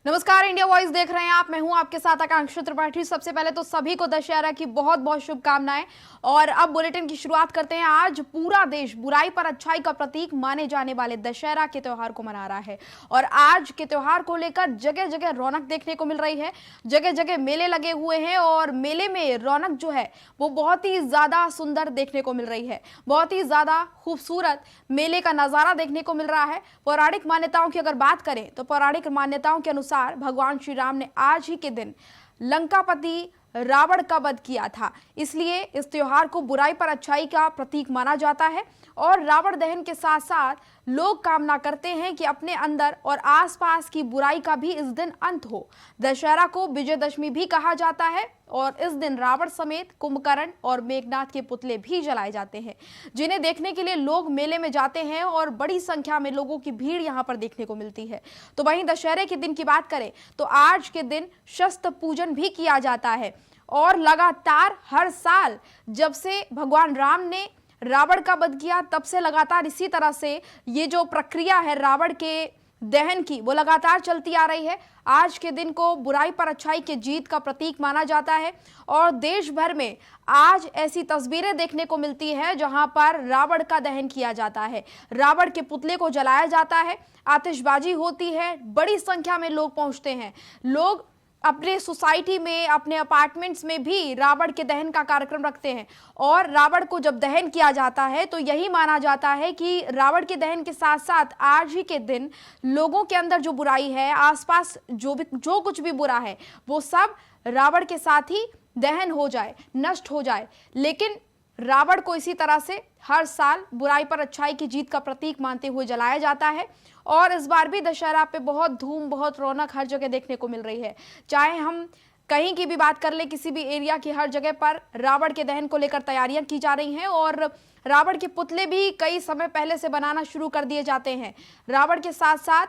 नमस्कार, India voice देख रहे हैं आप। मैं हूं आपके साथ आकांक्षा त्रिपाठी। सबसे पहले तो सभी को दशहरा की बहुत बहुत शुभकामनाएं। और अब बुलेटिन की शुरुआत करते हैं। आज पूरा देश बुराई पर अच्छाई का प्रतीक माने जाने वाले दशहरा के त्योहार को मना रहा है और आज के त्योहार को लेकर जगह जगह रौनक देखने को मिल रही है। जगह जगह मेले लगे हुए हैं और मेले में रौनक जो है वो बहुत ही ज्यादा सुंदर देखने को मिल रही है। बहुत ही ज्यादा खूबसूरत मेले का नजारा देखने को मिल रहा है। पौराणिक मान्यताओं की अगर बात करें तो पौराणिक मान्यताओं के अनुसार भगवान श्री राम ने आज ही के दिन लंकापति रावण का वध किया था, इसलिए इस त्योहार को बुराई पर अच्छाई का प्रतीक माना जाता है। और रावण दहन के साथ साथ लोग कामना करते हैं कि अपने अंदर और आसपास की बुराई का भी इस दिन अंत हो। दशहरा को विजयदशमी भी कहा जाता है और इस दिन रावण समेत कुंभकर्ण और मेघनाथ के पुतले भी जलाए जाते हैं, जिन्हें देखने के लिए लोग मेले में जाते हैं और बड़ी संख्या में लोगों की भीड़ यहां पर देखने को मिलती है। तो वहीं दशहरे के दिन की बात करें तो आज के दिन शस्त्र पूजन भी किया जाता है और लगातार हर साल जब से भगवान राम ने रावण का वध किया तब से लगातार इसी तरह से ये जो प्रक्रिया है रावण के दहन की वो लगातार चलती आ रही है। आज के दिन को बुराई पर अच्छाई के जीत का प्रतीक माना जाता है और देश भर में आज ऐसी तस्वीरें देखने को मिलती है जहां पर रावण का दहन किया जाता है, रावण के पुतले को जलाया जाता है, आतिशबाजी होती है, बड़ी संख्या में लोग पहुंचते हैं। लोग अपने सोसाइटी में, अपने अपार्टमेंट्स में भी रावण के दहन का कार्यक्रम रखते हैं और रावण को जब दहन किया जाता है तो यही माना जाता है कि रावण के दहन के साथ साथ आज ही के दिन लोगों के अंदर जो बुराई है, आसपास जो कुछ भी बुरा है वो सब रावण के साथ ही दहन हो जाए, नष्ट हो जाए। लेकिन रावण को इसी तरह से हर साल बुराई पर अच्छाई की जीत का प्रतीक मानते हुए जलाया जाता है और इस बार भी दशहरा पे बहुत धूम, बहुत रौनक हर जगह देखने को मिल रही है। चाहे हम कहीं की भी बात कर ले, किसी भी एरिया की, हर जगह पर रावण के दहन को लेकर तैयारियां की जा रही हैं और रावण के पुतले भी कई समय पहले से बनाना शुरू कर दिए जाते हैं। रावण के साथ साथ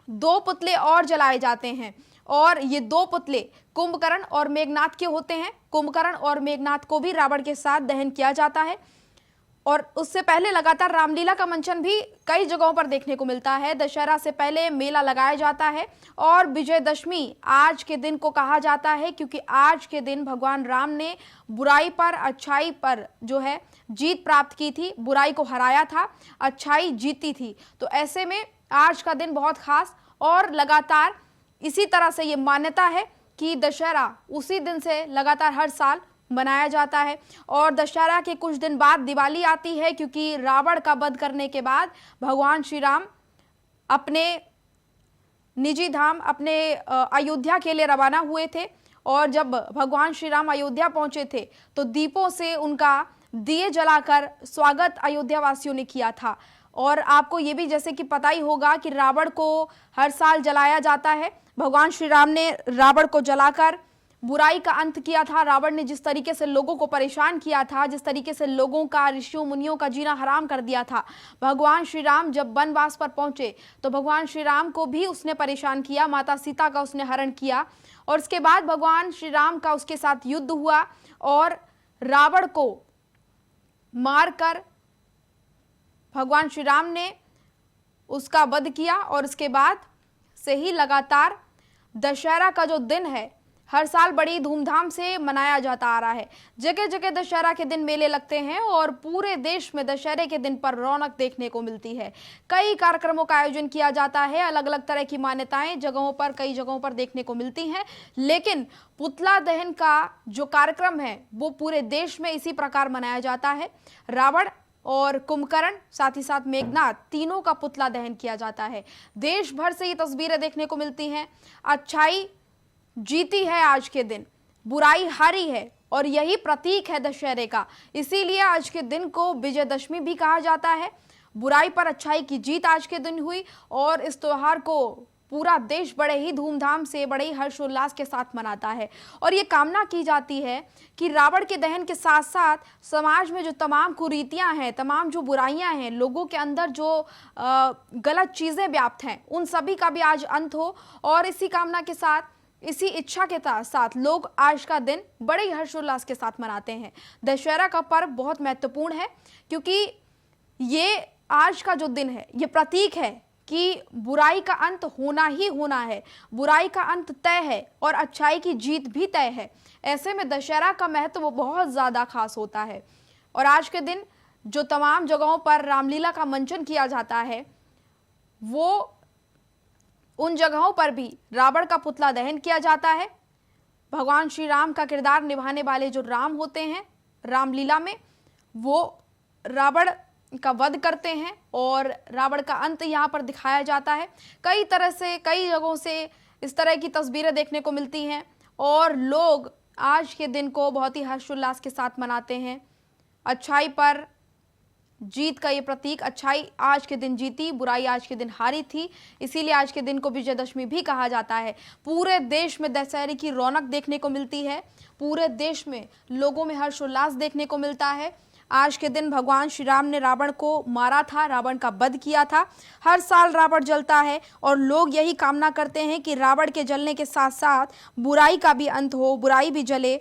2 पुतले और जलाए जाते हैं और ये 2 पुतले कुंभकर्ण और मेघनाथ के होते हैं। कुंभकर्ण और मेघनाथ को भी रावण के साथ दहन किया जाता है और उससे पहले लगातार रामलीला का मंचन भी कई जगहों पर देखने को मिलता है। दशहरा से पहले मेला लगाया जाता है और विजयदशमी आज के दिन को कहा जाता है क्योंकि आज के दिन भगवान राम ने बुराई पर अच्छाई पर जो है जीत प्राप्त की थी, बुराई को हराया था, अच्छाई जीती थी। तो ऐसे में आज का दिन बहुत खास और लगातार इसी तरह से ये मान्यता है कि दशहरा उसी दिन से लगातार हर साल मनाया जाता है। और दशहरा के कुछ दिन बाद दिवाली आती है क्योंकि रावण का वध करने के बाद भगवान श्री राम अपने निजी धाम, अपने अयोध्या के लिए रवाना हुए थे और जब भगवान श्री राम अयोध्या पहुंचे थे तो दीपों से उनका दिए जलाकर स्वागत अयोध्या वासियों ने किया था। और आपको ये भी जैसे कि पता ही होगा कि रावण को हर साल जलाया जाता है। भगवान श्री राम ने रावण को जलाकर बुराई का अंत किया था। रावण ने जिस तरीके से लोगों को परेशान किया था, जिस तरीके से लोगों का, ऋषियों मुनियों का जीना हराम कर दिया था, भगवान श्री राम जब वनवास पर पहुंचे तो भगवान श्री राम को भी उसने परेशान किया, माता सीता का उसने हरण किया और उसके बाद भगवान श्री राम का उसके साथ युद्ध हुआ और रावण को मारकर भगवान श्री राम ने उसका वध किया और उसके बाद से ही लगातार दशहरा का जो दिन है हर साल बड़ी धूमधाम से मनाया जाता आ रहा है। जगह जगह दशहरा के दिन मेले लगते हैं और पूरे देश में दशहरे के दिन पर रौनक देखने को मिलती है। कई कार्यक्रमों का आयोजन किया जाता है, अलग अलग तरह की मान्यताएं जगहों पर, कई जगहों पर देखने को मिलती हैं। लेकिन पुतला दहन का जो कार्यक्रम है वो पूरे देश में इसी प्रकार मनाया जाता है। रावण और कुंभकर्ण साथ ही साथ मेघनाथ तीनों का पुतला दहन किया जाता है। देश भर से ये तस्वीरें देखने को मिलती हैं। अच्छाई जीती है आज के दिन, बुराई हारी है और यही प्रतीक है दशहरे का। इसीलिए आज के दिन को विजयदशमी भी कहा जाता है। बुराई पर अच्छाई की जीत आज के दिन हुई और इस त्योहार को पूरा देश बड़े ही धूमधाम से, बड़े ही हर्षोल्लास के साथ मनाता है और ये कामना की जाती है कि रावण के दहन के साथ साथ समाज में जो तमाम कुरीतियां हैं, तमाम जो बुराइयां हैं, लोगों के अंदर जो गलत चीजें व्याप्त हैं, उन सभी का भी आज अंत हो। और इसी कामना के साथ, इसी इच्छा के साथ लोग आज का दिन बड़े ही हर्षोल्लास के साथ मनाते हैं। दशहरा का पर्व बहुत महत्वपूर्ण है क्योंकि ये आज का जो दिन है ये प्रतीक है कि बुराई का अंत होना ही होना है, बुराई का अंत तय है और अच्छाई की जीत भी तय है। ऐसे में दशहरा का महत्व बहुत ज्यादा खास होता है। और आज के दिन जो तमाम जगहों पर रामलीला का मंचन किया जाता है, वो उन जगहों पर भी रावण का पुतला दहन किया जाता है। भगवान श्री राम का किरदार निभाने वाले जो राम होते हैं रामलीला में, वो रावण का वध करते हैं और रावण का अंत यहाँ पर दिखाया जाता है। कई तरह से, कई जगहों से इस तरह की तस्वीरें देखने को मिलती हैं और लोग आज के दिन को बहुत ही हर्षोल्लास के साथ मनाते हैं। अच्छाई पर जीत का ये प्रतीक, अच्छाई आज के दिन जीती, बुराई आज के दिन हारी थी, इसीलिए आज के दिन को विजयदशमी भी कहा जाता है। पूरे देश में दशहरे की रौनक देखने को मिलती है, पूरे देश में लोगों में हर्षोल्लास देखने को मिलता है। आज के दिन भगवान श्री राम ने रावण को मारा था, रावण का वध किया था। हर साल रावण जलता है और लोग यही कामना करते हैं कि रावण के जलने के साथ साथ बुराई का भी अंत हो, बुराई भी जले।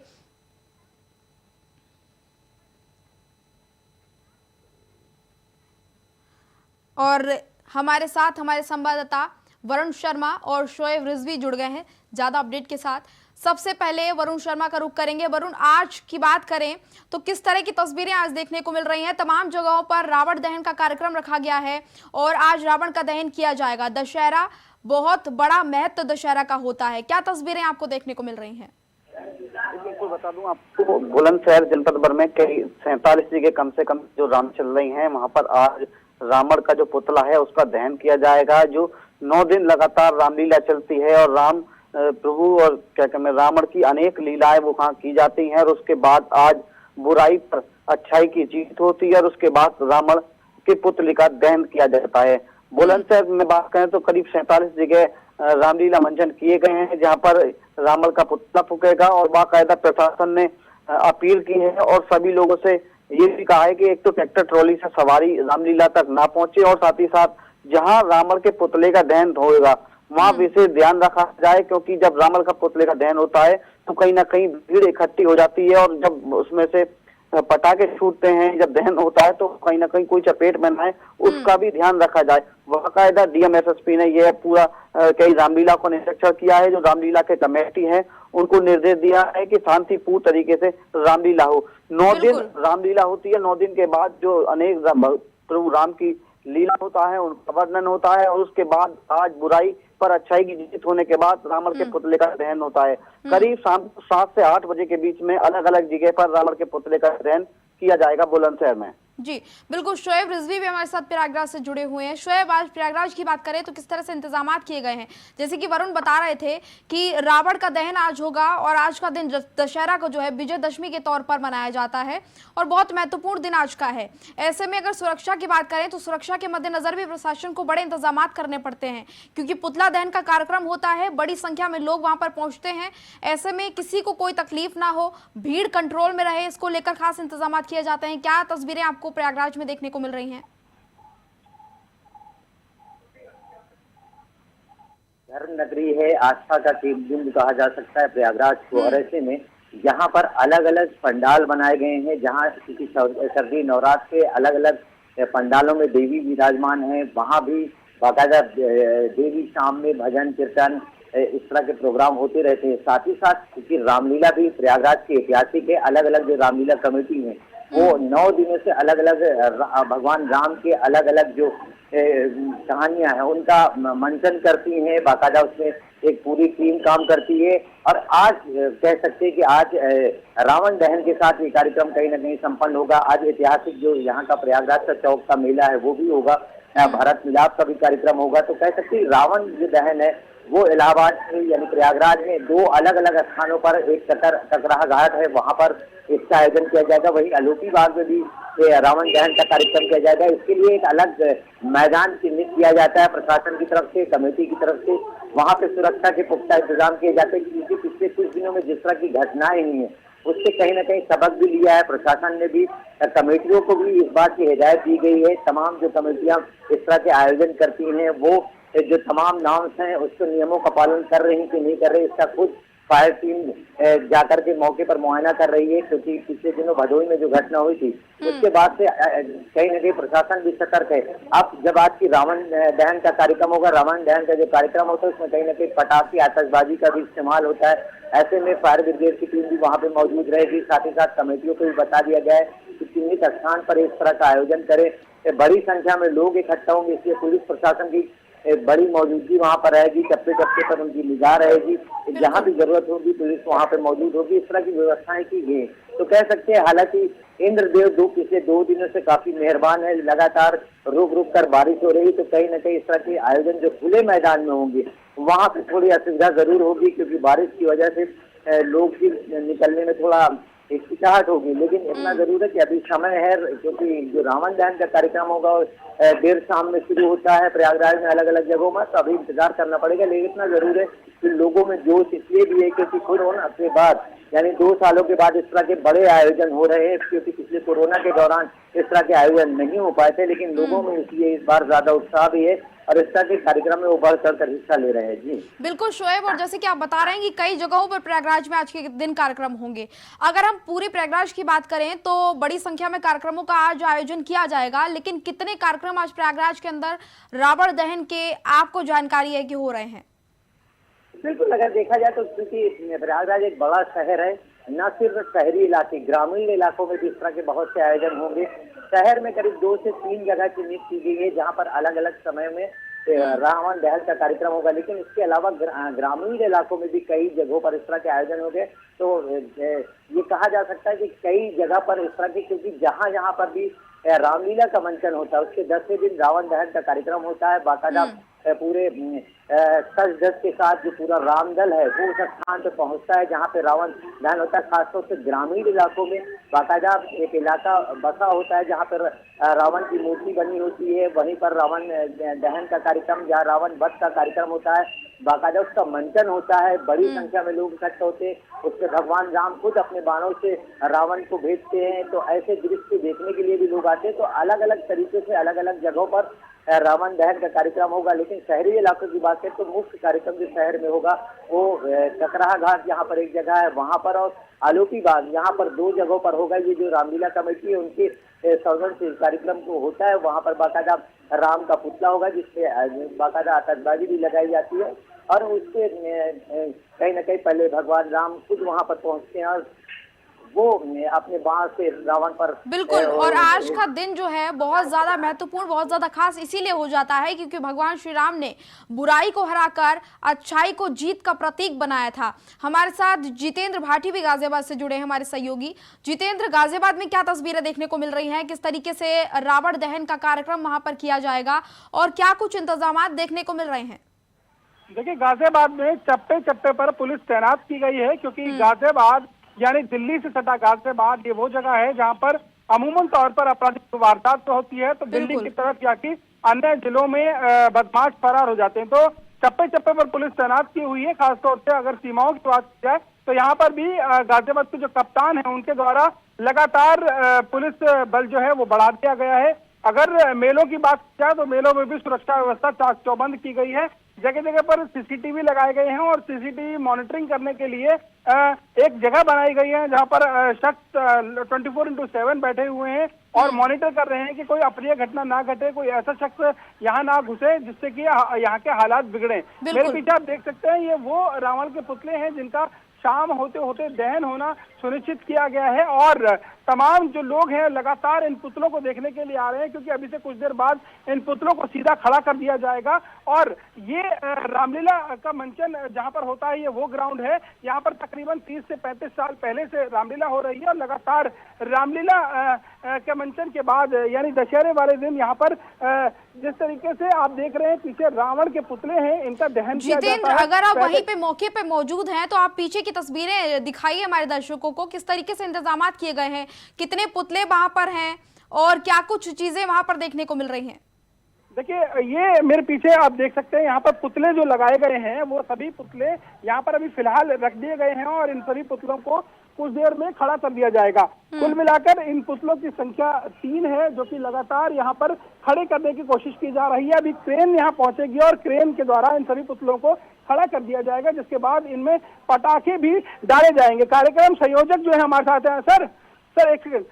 और हमारे साथ हमारे संवाददाता वरुण शर्मा और शोएब रिजवी जुड़ गए हैं ज्यादा अपडेट के साथ। सबसे पहले वरुण शर्मा का रुख करेंगे। वरुण, आज की बात करें तो किस तरह की तस्वीरें आज देखने को मिल रही हैं? तमाम जगहों पर रावण दहन का कार्यक्रम रखा गया है और आज रावण का दहन किया जाएगा। दशहरा बहुत बड़ा महत्व दशहरा का होता है, क्या तस्वीरें आपको देखने को मिल रही हैं? बिल्कुल बता दूं आपको, बुलंदशहर जनपद भर में कई 47 जगह कम से कम जो राम चल रही हैं, वहां पर आज रावण का जो पुतला है उसका दहन किया जाएगा। जो 9 दिन लगातार रामलीला चलती है और राम प्रभु और क्या कहते हैं रावण की अनेक लीलाएं वो वहाँ की जाती हैं और उसके बाद आज बुराई पर अच्छाई की जीत होती है और उसके बाद रावण के पुतले का दहन किया जाता है। बुलंदशहर में बात करें तो करीब 47 जगह रामलीला मंचन किए गए हैं, जहाँ पर रावण का पुतला फूकेगा और बाकायदा प्रशासन ने अपील की है और सभी लोगों से ये भी कहा है कि एक तो ट्रैक्टर ट्रॉली से सवारी रामलीला तक ना पहुंचे और साथ ही साथ जहां रावण के पुतले का दहन होगा वहां विशेष ध्यान रखा जाए, क्योंकि जब रावण का पुतले का दहन होता है तो कहीं ना कहीं भीड़ इकट्ठी हो जाती है और जब उसमें से पटाखे छूटते हैं, जब दहन होता है तो कहीं ना कहीं कोई चपेट में ना आए, उसका भी ध्यान रखा जाए। बाकायदा डीएम एसएसपी ने यह पूरा कई रामलीला को निरीक्षण किया है। जो रामलीला के कमेटी है उनको निर्देश दिया है कि शांतिपूर्ण तरीके से रामलीला हो। 9 दिन रामलीला होती है, 9 दिन के बाद जो अनेक प्रभु राम की लीला होता है उनका वर्णन होता है और उसके बाद आज बुराई पर अच्छाई की जीत होने के बाद रावण के पुतले का दहन होता है। करीब शाम 7 से 8 बजे के बीच में अलग अलग जगह पर रावण के पुतले का दहन किया जाएगा बुलंदशहर में। जी बिल्कुल, शोएब रिजवी भी हमारे साथ प्रयागराज से जुड़े हुए हैं। शोएब, आज प्रयागराज की बात करें तो किस तरह से इंतजामात किए गए हैं? जैसे कि वरुण बता रहे थे कि रावण का दहन आज होगा और आज का दिन दशहरा को जो है विजयदशमी के तौर पर मनाया जाता है और बहुत महत्वपूर्ण दिन आज का है। ऐसे में अगर सुरक्षा की बात करें तो सुरक्षा के मद्देनजर भी प्रशासन को बड़े इंतजाम करने पड़ते हैं, क्योंकि पुतला दहन का कार्यक्रम होता है, बड़ी संख्या में लोग वहां पर पहुंचते हैं। ऐसे में किसी को कोई तकलीफ ना हो, भीड़ कंट्रोल में रहे, इसको लेकर खास इंतजाम किए जाते हैं। क्या तस्वीरें आपको प्रयागराज में देखने को मिल रही हैं? धर्म नगरी है, आस्था का केंद्र कहा जा सकता है प्रयागराज को, और ऐसे में यहाँ पर अलग अलग पंडाल बनाए गए हैं। जहाँ किसी सर्दी नवरात्र के अलग अलग पंडालों में देवी विराजमान है, वहाँ भी बाकायदा देवी शाम में भजन कीर्तन इस तरह के प्रोग्राम होते रहते हैं। साथ ही साथ क्योंकि रामलीला भी प्रयागराज की ऐतिहासिक है, अलग अलग जो रामलीला कमेटी है वो 9 दिनों से अलग अलग भगवान राम के अलग अलग जो कहानियां हैं उनका मंचन करती हैं। बाकायदा उसमें एक पूरी टीम काम करती है और आज कह सकते हैं कि आज रावण दहन के साथ ये कार्यक्रम कहीं ना कहीं संपन्न होगा। आज ऐतिहासिक जो यहाँ का प्रयागराज का चौक का मेला है वो भी होगा, भारत मिलाप का भी कार्यक्रम होगा। तो कह सकते हैं रावण जो दहन है वो इलाहाबाद यानी प्रयागराज में 2 अलग अलग स्थानों पर, एक ककराहा घाट है वहां पर इसका आयोजन किया जाएगा, वहीं अलोपी बाग में भी रावण दहन का कार्यक्रम किया जाएगा। इसके लिए एक अलग मैदान चिन्हित किया जाता है प्रशासन की तरफ से, कमेटी की तरफ से। वहां पे सुरक्षा के पुख्ता इंतजाम किए जाते हैं, क्योंकि पिछले कुछ दिनों में जिस तरह की घटनाएं हुई हैं उससे कहीं ना कहीं सबक भी लिया है प्रशासन ने भी। कमेटियों को भी इस बात की हिदायत दी गई है, तमाम जो कमेटियां इस तरह के आयोजन करती हैं वो जो तमाम नॉर्म्स हैं उसके नियमों का पालन कर रही कि नहीं कर रही, इसका खुद फायर टीम जाकर के मौके पर मुआयना कर रही है, क्योंकि पिछले दिनों भदोही में जो घटना हुई थी उसके बाद से कहीं न कहीं प्रशासन भी सतर्क है। अब जब आज की रावण दहन का कार्यक्रम होगा, रावण दहन का जो कार्यक्रम होता है उसमें कहीं न कहीं पटाखे आतशबाजी का भी इस्तेमाल होता है। ऐसे में फायर ब्रिगेड की टीम भी वहाँ पे मौजूद रहेगी। साथ ही साथ कमेटियों को भी बता दिया गया है कि चिन्हित स्थान पर इस तरह का आयोजन करें। बड़ी संख्या में लोग इकट्ठा होंगे, इसलिए पुलिस प्रशासन की बड़ी मौजूदगी वहाँ पर रहेगी। चप्पे चप्पे पर उनकी निगाह रहेगी, जहाँ भी जरूरत होगी पुलिस वहाँ पे मौजूद होगी। इस तरह की व्यवस्थाएं की गई तो कह सकते हैं। हालांकि इंद्रदेव पिछले 2 दिनों से काफी मेहरबान है, लगातार रुक रुक कर बारिश हो रही, तो कहीं न कहीं इस तरह के आयोजन जो खुले मैदान में होंगे वहाँ पे थोड़ी असुविधा जरूर होगी, क्योंकि बारिश की वजह से लोग भी निकलने में थोड़ा हिचकिचाहट होगी। लेकिन इतना जरूर है कि अभी समय है, क्योंकि जो रावण दहन का कार्यक्रम होगा देर शाम में शुरू होता है प्रयागराज में अलग अलग जगहों में, तो अभी इंतजार करना पड़ेगा। लेकिन इतना जरूर है कि लोगों में जोश इसलिए भी है क्योंकि कोरोना के बाद यानी 2 सालों के बाद इस तरह के बड़े आयोजन हो रहे हैं, क्योंकि पिछले कोरोना के दौरान इस तरह के आयोजन नहीं हो पाए थे। लेकिन लोगों में इसलिए इस बार ज्यादा उत्साह भी है और इस तरह के कार्यक्रम में वो बढ़ चढ़ कर हिस्सा ले रहे हैं। जी बिल्कुल शोएब, और जैसे कि आप बता रहे हैं कि कई जगहों पर प्रयागराज में आज के दिन कार्यक्रम होंगे। अगर हम पूरे प्रयागराज की बात करें तो बड़ी संख्या में कार्यक्रमों का आज आयोजन किया जाएगा, लेकिन कितने कार्यक्रम आज प्रयागराज के अंदर रावण दहन के आपको जानकारी है कि हो रहे हैं? बिल्कुल, अगर देखा जाए तो क्योंकि प्रयागराज एक बड़ा शहर है, न सिर्फ शहरी इलाके, ग्रामीण इलाकों में भी इस तरह के बहुत से आयोजन होंगे। शहर में करीब 2 से 3 जगह चिन्हित की गई है जहाँ पर अलग अलग समय में रावण दहन का कार्यक्रम होगा। लेकिन इसके अलावा ग्रामीण इलाकों में भी कई जगहों पर इस तरह के आयोजन होंगे। तो ये कहा जा सकता है कि कई जगह पर इस तरह के, क्योंकि जहाँ जहाँ पर भी रामलीला का मंचन होता है उसके 10वें दिन रावण दहन का कार्यक्रम होता है। बाकायदा पूरे सज धज के साथ जो पूरा रामदल है वो उस स्थान पे पहुंचता है जहाँ पे रावण दहन होता है। खासतौर से ग्रामीण इलाकों में बाकायदा एक इलाका बसा होता है जहाँ पर रावण की मूर्ति बनी होती है। वहीं पर रावण दहन का कार्यक्रम, जहाँ रावण वध का कार्यक्रम होता है, बाकायदा उसका मंचन होता है। बड़ी संख्या में लोग इकट्ठे होते हैं। उसके भगवान राम खुद अपने बाणों से रावण को भेजते हैं। तो ऐसे दृश्य देखने के लिए भी लोग आते हैं। तो अलग अलग तरीके से अलग अलग जगहों पर रावण दहन का कार्यक्रम होगा। लेकिन शहरी इलाकों की बात करें तो मुख्य कार्यक्रम जो शहर में होगा वो ककराहा घाट यहाँ पर एक जगह है वहाँ पर, और आलोकी बाग यहाँ पर 2 जगहों पर होगा। ये जो रामलीला कमेटी है उनके सौजन से कार्यक्रम को होता है। वहाँ पर बाकायदा राम का पुतला होगा जिसपे बाकायदा आतशबाजी भी लगाई जाती है, और उसके कहीं न कहीं पहले भगवान राम खुद वहाँ पर पहुँचते हैं और वो अपने बाण से रावण पर बिल्कुल। और आज का दिन जो है बहुत ज्यादा महत्वपूर्ण, बहुत ज्यादा खास इसीलिए हो जाता है क्योंकि भगवान श्री राम ने बुराई को हराकर अच्छाई को जीत का प्रतीक बनाया था। हमारे साथ जितेंद्र भाटी भी गाजियाबाद से जुड़े हैं, हमारे सहयोगी। जितेंद्र, गाजियाबाद में क्या तस्वीरें देखने को मिल रही हैं? किस तरीके से रावण दहन का कार्यक्रम वहां पर किया जाएगा और क्या कुछ इंतजाम देखने को मिल रहे हैं? देखिए, गाजियाबाद में चप्पे चप्पे पर पुलिस तैनात की गई है, क्योंकि गाजियाबाद यानी दिल्ली से सटा गाजियाबाद ये वो जगह है जहां पर अमूमन तौर पर आपराधिक वारदात तो होती है, तो दिल्ली की तरफ या कि अन्य जिलों में बदमाश फरार हो जाते हैं। तो चप्पे चप्पे पर पुलिस तैनात की हुई है। खासतौर से अगर सीमाओं की बात की जाए तो यहाँ पर भी गाजियाबाद के जो कप्तान है उनके द्वारा लगातार पुलिस बल जो है वो बढ़ा दिया गया है। अगर मेलों की बात की जाए तो मेलों में भी सुरक्षा व्यवस्था चाक चौबंद की गई है। जगह जगह पर सीसीटीवी लगाए गए हैं और सीसीटीवी मॉनिटरिंग करने के लिए एक जगह बनाई गई है जहां पर शख्स 24/7 बैठे हुए हैं और मॉनिटर कर रहे हैं कि कोई अप्रिय घटना ना घटे, कोई ऐसा शख्स यहाँ ना घुसे जिससे कि यहाँ के हालात बिगड़े। मेरे पीछे आप देख सकते हैं ये वो रावण के पुतले हैं जिनका शाम होते होते दहन होना सुनिश्चित किया गया है, और तमाम जो लोग हैं लगातार इन पुतलों को देखने के लिए आ रहे हैं, क्योंकि अभी से कुछ देर बाद इन पुतलों को सीधा खड़ा कर दिया जाएगा। और ये रामलीला का मंचन जहां पर होता है ये वो ग्राउंड है, यहाँ पर तकरीबन 30 से 35 साल पहले से रामलीला हो रही है, और लगातार रामलीला के मंचन के बाद यानी दशहरे वाले दिन यहाँ पर जिस तरीके से आप देख रहे हैं पीछे रावण के पुतले हैं, इनका दहन किया जाता है। अगर आप वहीं पे मौके पे मौजूद हैं तो आप पीछे की तस्वीरें दिखाइए हमारे दर्शकों को, किस तरीके से इंतजाम किए गए हैं, कितने पुतले वहां पर हैं और क्या कुछ चीजें वहां पर देखने को मिल रही हैं? देखिए, ये मेरे पीछे आप देख सकते हैं, यहाँ पर पुतले जो लगाए गए हैं वो सभी पुतले यहाँ पर अभी फिलहाल रख दिए गए हैं और इन सभी पुतलों को कुछ देर में खड़ा कर दिया जाएगा। कुल मिलाकर इन पुतलों की संख्या 3 है जो कि लगातार यहाँ पर खड़े करने की कोशिश की जा रही है। अभी क्रेन यहाँ पहुंचेगी और क्रेन के द्वारा इन सभी पुतलों को खड़ा कर दिया जाएगा, जिसके बाद इनमें पटाखे भी डाले जाएंगे। कार्यक्रम संयोजक जो है हमारे साथ हैं। सर एक सेकंड,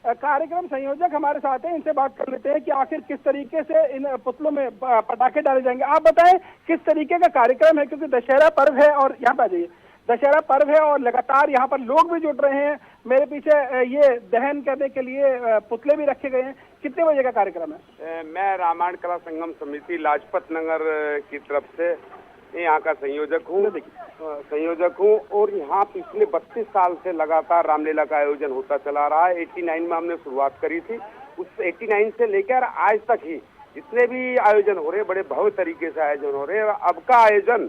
कार्यक्रम संयोजक हमारे साथ हैं, इनसे बात कर लेते हैं कि आखिर किस तरीके से इन पुतलों में पटाखे डाले जाएंगे। आप बताएं किस तरीके का कार्यक्रम है, क्योंकि दशहरा पर्व है और यहाँ पे आ जाइए, दशहरा पर्व है और लगातार यहाँ पर लोग भी जुड़ रहे हैं। मेरे पीछे ये दहन करने के लिए पुतले भी रखे गए हैं। कितने बजे का कार्यक्रम है? मैं रामायण कला संगम समिति लाजपत नगर की तरफ से यहाँ का संयोजक हूँ और यहाँ पिछले 32 साल से लगातार रामलीला का आयोजन होता चला रहा है। 89 में हमने शुरुआत करी थी, उस 89 से लेकर आज तक ही जितने भी आयोजन हो रहे बड़े भव्य तरीके से आयोजन हो रहे हैं। अब का आयोजन,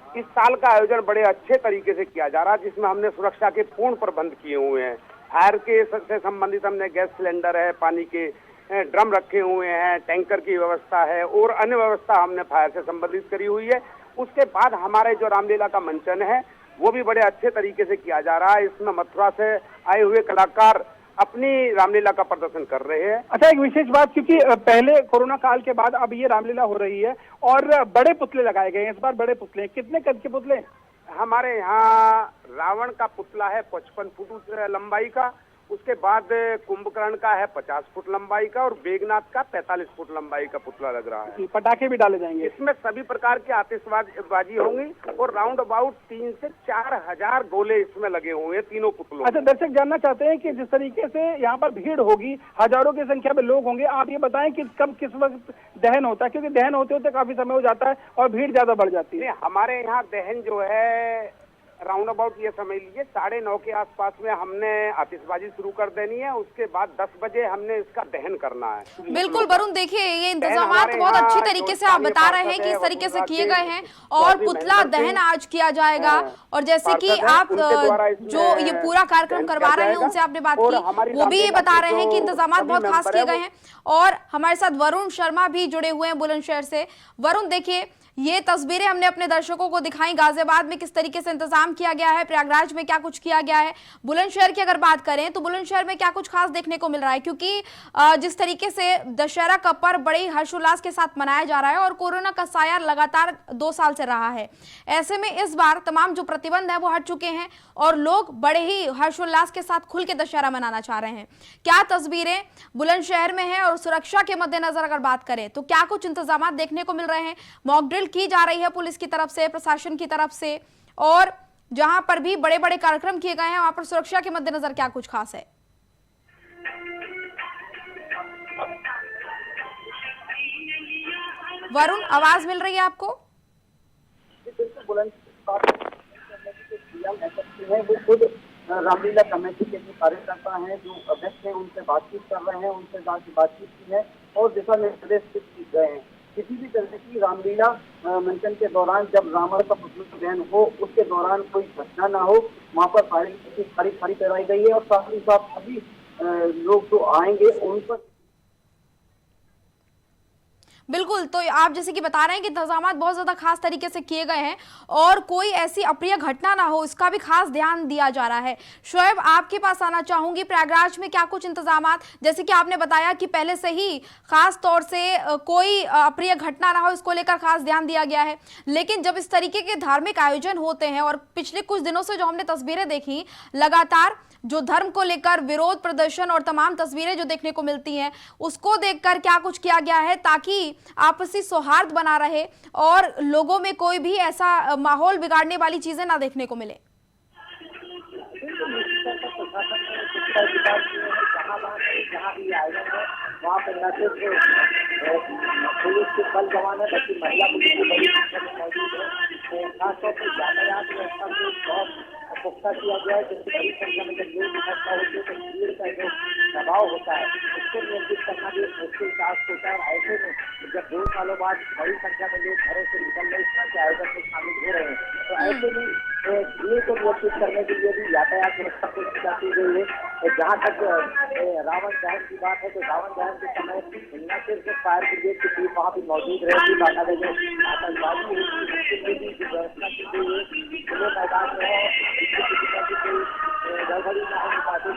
इस साल का आयोजन बड़े अच्छे तरीके से किया जा रहा है, जिसमें हमने सुरक्षा के पूर्ण प्रबंध किए हुए हैं। फायर के से संबंधित हमने गैस सिलेंडर है, पानी के ड्रम रखे हुए हैं, टैंकर की व्यवस्था है और अन्य व्यवस्था हमने फायर से संबंधित करी हुई है। उसके बाद हमारे जो रामलीला का मंचन है वो भी बड़े अच्छे तरीके से किया जा रहा है। इसमें मथुरा से आए हुए कलाकार अपनी रामलीला का प्रदर्शन कर रहे हैं। अच्छा, एक विशेष बात, क्योंकि पहले कोरोना काल के बाद अब ये रामलीला हो रही है और बड़े पुतले लगाए गए हैं। इस बार बड़े पुतले, कितने कद के पुतले? हमारे यहाँ रावण का पुतला है 55 फुट लंबाई का, उसके बाद कुंभकर्ण का है 50 फुट लंबाई का और बेगनाथ का 45 फुट लंबाई का पुतला लग रहा है। पटाखे भी डाले जाएंगे इसमें, सभी प्रकार की आतिशबाजी होंगी और राउंड अबाउट 3 से 4 हजार गोले इसमें लगे हुए हैं तीनों पुतलों। अच्छा, दर्शक जानना चाहते हैं कि जिस तरीके से यहाँ पर भीड़ होगी, हजारों की संख्या में लोग होंगे, आप ये बताएं कि कब किस वक्त दहन होता है, क्योंकि दहन होते होते काफी समय हो जाता है और भीड़ ज्यादा बढ़ जाती है। हमारे यहाँ दहन जो है राउंड अबाउट ये समझ लीजिए 9:30 के आसपास में हमने आतिशबाजी शुरू कर देनी है। उसके बाद 10 बजे हमने इसका दहन करना है। बिल्कुल वरुण, देखिए ये इंतजाम बहुत अच्छी तरीके से आप बता रहे हैं कि इस तरीके से किए गए हैं और पुतला दहन आज किया जाएगा। और जैसे कि आप जो ये पूरा कार्यक्रम करवा रहे हैं उनसे आपने बात की, वो भी ये बता रहे हैं कि इंतजाम बहुत खास किए गए हैं। और हमारे साथ वरुण शर्मा भी जुड़े हुए हैं बुलंदशहर से। वरुण, देखिए ये तस्वीरें हमने अपने दर्शकों को दिखाई, गाजियाबाद में किस तरीके से इंतजाम किया गया है, प्रयागराज में क्या कुछ किया गया है। बुलंदशहर की अगर बात करें तो बुलंदशहर में क्या कुछ खास देखने को मिल रहा है, क्योंकि जिस तरीके से दशहरा का पर्व बड़े हर्षोल्लास के साथ मनाया जा रहा है और कोरोना का साया लगातार 2 साल से रहा है, ऐसे में इस बार तमाम जो प्रतिबंध है वो हट चुके हैं और लोग बड़े ही हर्षोल्लास के साथ खुल के दशहरा मनाना चाह रहे हैं। क्या तस्वीरें बुलंदशहर में है और सुरक्षा के मद्देनजर अगर बात करें तो क्या कुछ इंतजाम देखने को मिल रहे हैं? मॉक ड्रिल की जा रही है पुलिस की तरफ से, प्रशासन की तरफ से, और जहां पर भी बड़े बड़े कार्यक्रम किए गए हैं वहां पर सुरक्षा के मद्देनजर क्या कुछ खास है? वरुण, आवाज मिल रही है आपको? वो खुद रामलीला कमेटी के जो कार्यकर्ता हैं, जो अध्यक्ष हैं, उनसे बातचीत कर रहे हैं, उनसे बातचीत की है और दिशा निर्देश दिए गए हैं। किसी भी तरह की रामलीला मंचन के दौरान जब रावण का पुतला दहन हो उसके दौरान कोई घटना ना हो, वहाँ पर फायरिंग कराई गई है और साथ ही साथ सभी लोग जो आएंगे उन पर बिल्कुल, तो आप जैसे कि बता रहे हैं कि इंतजाम बहुत ज्यादा खास तरीके से किए गए हैं और कोई ऐसी अप्रिय घटना ना हो इसका भी खास ध्यान दिया जा रहा है। शोएब, आपके पास आना चाहूंगी, प्रयागराज में क्या कुछ इंतजाम, जैसे कि आपने बताया कि पहले से ही खास तौर से कोई अप्रिय घटना ना हो इसको लेकर खास ध्यान दिया गया है, लेकिन जब इस तरीके के धार्मिक आयोजन होते हैं और पिछले कुछ दिनों से जो हमने तस्वीरें देखी, लगातार जो धर्म को लेकर विरोध प्रदर्शन और तमाम तस्वीरें जो देखने को मिलती हैं, उसको देखकर क्या कुछ किया गया है ताकि आपसी सौहार्द बना रहे और लोगों में कोई भी ऐसा माहौल बिगाड़ने वाली चीजें ना देखने को मिले? जहाँ भी आयोजन है वहाँ पर न सिर्फ पुलिस के बल जवान है बल्कि महिला पुलिस की बड़ी संख्या में मौजूद है। खासतौर पर यातायात व्यवस्था को बहुत पुख्ता किया गया है, जिससे बड़ी संख्या में जब लोग इकट्ठा होते हैं तो भीड़ का जो दबाव होता है उसको नियंत्रित करना भी एक मुश्किल टास्क होता है। और ऐसे में जब 2 सालों बाद बड़ी संख्या में लोग घरों से निकल रहे इस तरह के आयोजन में शामिल हो रहे हैं तो ऐसे में भीड़ को नियंत्रित करने के लिए भी यातायात व्यवस्था को की गई है। जहाँ तक रावण दहन की बात है तो रावण दहन के समय न सिर्फ फायर ब्रिगेड की टीम वहाँ पे मौजूद रहेगी, बाकायदा जो आतंकवादी व्यवस्था की गई है खुले मैदान में गड़बड़ी न होने पाती।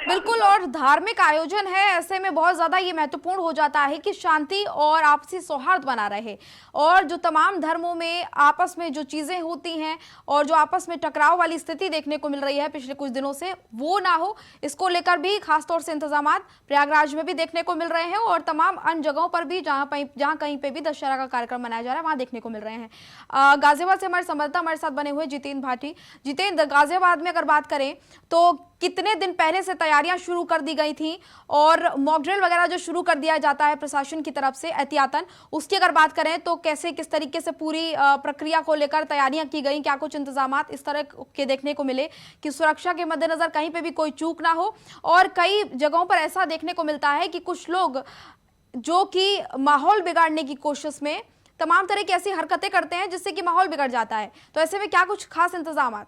बिल्कुल, और धार्मिक आयोजन है, ऐसे में बहुत ज्यादा ये महत्वपूर्ण हो जाता है कि शांति और आपसी सौहार्द बना रहे और जो तमाम धर्मों में आपस में जो चीजें होती हैं और जो आपस में टकराव वाली स्थिति देखने को मिल रही है पिछले कुछ दिनों से, वो ना हो, इसको लेकर भी खासतौर से इंतजामात प्रयागराज में भी देखने को मिल रहे हैं और तमाम अन्य जगहों पर भी जहां कहीं पे भी दशहरा का कार्यक्रम मनाया जा रहा है वहां देखने को मिल रहे हैं। गाजियाबाद से हमारे संवाददाता हमारे साथ बने हुए जितेंद्र भाटी। जितेंद्र, गाजियाबाद में अगर बात करें तो कितने दिन पहले से तैयारियां शुरू कर दी गई थी और मॉक ड्रिल वगैरह जो शुरू कर दिया जाता है प्रशासन की तरफ से एहतियातन, उसकी अगर बात करें तो कैसे किस तरीके से पूरी प्रक्रिया को लेकर तैयारियां की गई, क्या कुछ इंतजामात इस तरह के देखने को मिले कि सुरक्षा के मद्देनजर कहीं पे भी कोई चूक ना हो? और कई जगहों पर ऐसा देखने को मिलता है कि कुछ लोग जो कि माहौल बिगाड़ने की कोशिश में तमाम तरह की ऐसी हरकतें करते हैं जिससे कि माहौल बिगड़ जाता है, तो ऐसे में क्या कुछ खास इंतजामात?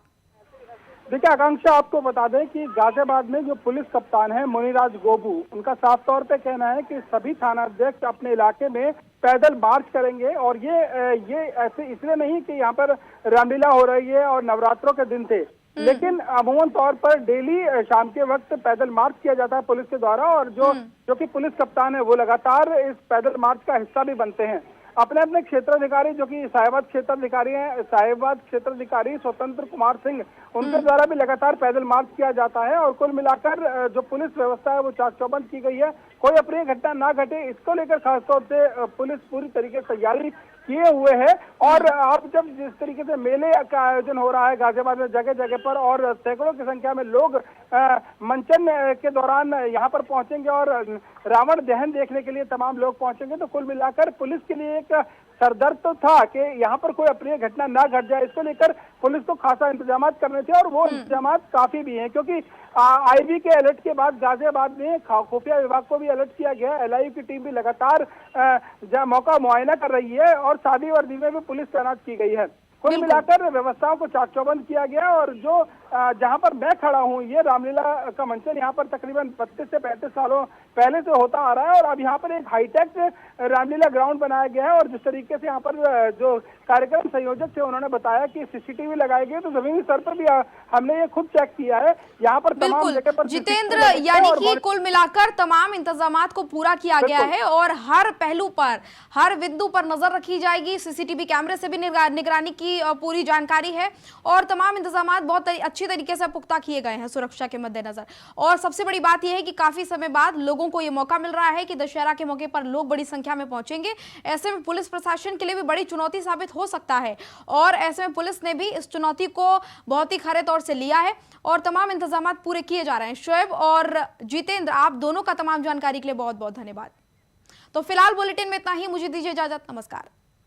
देखिए आकांक्षा, आपको बता दें कि गाजियाबाद में जो पुलिस कप्तान है मुनिराज गोबू, उनका साफ तौर पे कहना है कि सभी थानाध्यक्ष अपने इलाके में पैदल मार्च करेंगे और ये ऐसे इसलिए नहीं कि यहाँ पर रामलीला हो रही है और नवरात्रों के दिन थे, लेकिन अमूमन तौर पर डेली शाम के वक्त पैदल मार्च किया जाता है पुलिस के द्वारा और जो कि पुलिस कप्तान है वो लगातार इस पैदल मार्च का हिस्सा भी बनते हैं। अपने अपने क्षेत्राधिकारी जो कि साहिबाबाद क्षेत्राधिकारी हैं, साहिबाबाद क्षेत्राधिकारी स्वतंत्र कुमार सिंह, उनके द्वारा भी लगातार पैदल मार्च किया जाता है और कुल मिलाकर जो पुलिस व्यवस्था है वो चाक चौबंद की गई है, कोई अप्रिय घटना ना घटे इसको लेकर खासतौर से पुलिस पूरी तरीके से तैयारी किए हुए है। और अब जब जिस तरीके से मेले का आयोजन हो रहा है गाजियाबाद में जगह जगह पर और सैकड़ों की संख्या में लोग मंचन के दौरान यहाँ पर पहुंचेंगे और रावण दहन देखने के लिए तमाम लोग पहुंचेंगे, तो कुल मिलाकर पुलिस के लिए एक सरदर्द तो था कि यहाँ पर कोई अप्रिय घटना ना घट जाए, इसको लेकर पुलिस को खासा इंतजाम करने थे और वो इंतजाम काफी भी हैं, क्योंकि आईबी के अलर्ट के बाद गाजियाबाद में खुफिया विभाग को भी अलर्ट किया गया है। एलआईयू की टीम भी लगातार मौका मुआयना कर रही है और शादी वर्दी में भी पुलिस तैनात की गई है। कुल मिलाकर व्यवस्थाओं को चाक चौबंद किया गया और जो जहां पर मैं खड़ा हूं ये रामलीला का मंचन यहाँ पर तकरीबन 32 से 35 सालों पहले से होता आ रहा है और अब यहाँ पर एक हाईटेक रामलीला ग्राउंड बनाया गया है और जिस तरीके से यहाँ पर जो कार्यक्रम संयोजक थे उन्होंने बताया कि सीसीटीवी लगाए गए, तो जमीनी स्तर पर भी हमने ये खुद चेक किया है यहाँ पर तमाम जगह पर। जितेंद्र, यानी कि कुल मिलाकर तमाम इंतजामात को पूरा किया गया है और हर पहलू पर, हर बिंदु पर नजर रखी जाएगी, सीसीटीवी कैमरे से भी निगरानी की पूरी जानकारी है और तमाम इंतजामात बहुत अच्छी तरीके से पुख्ता किए गए हैं सुरक्षा के मद्देनजर। और सबसे बड़ी बात यह है कि काफी समय बाद लोगों को यह मौका मिल रहा है कि दशहरा के मौके पर लोग बड़ी संख्या में पहुंचेंगे, ऐसे में पुलिस प्रशासन के लिए भी बड़ी चुनौती साबित हो सकता है और ऐसे में पुलिस ने भी इस चुनौती को बहुत ही खरे तौर से लिया है और तमाम इंतजामात पूरे किए जा रहे हैं। शोएब और जितेंद्र, आप दोनों का तमाम जानकारी के लिए बहुत बहुत धन्यवाद। तो फिलहाल बुलेटिन में इतना ही, मुझे दीजिए इजाजत, नमस्कार।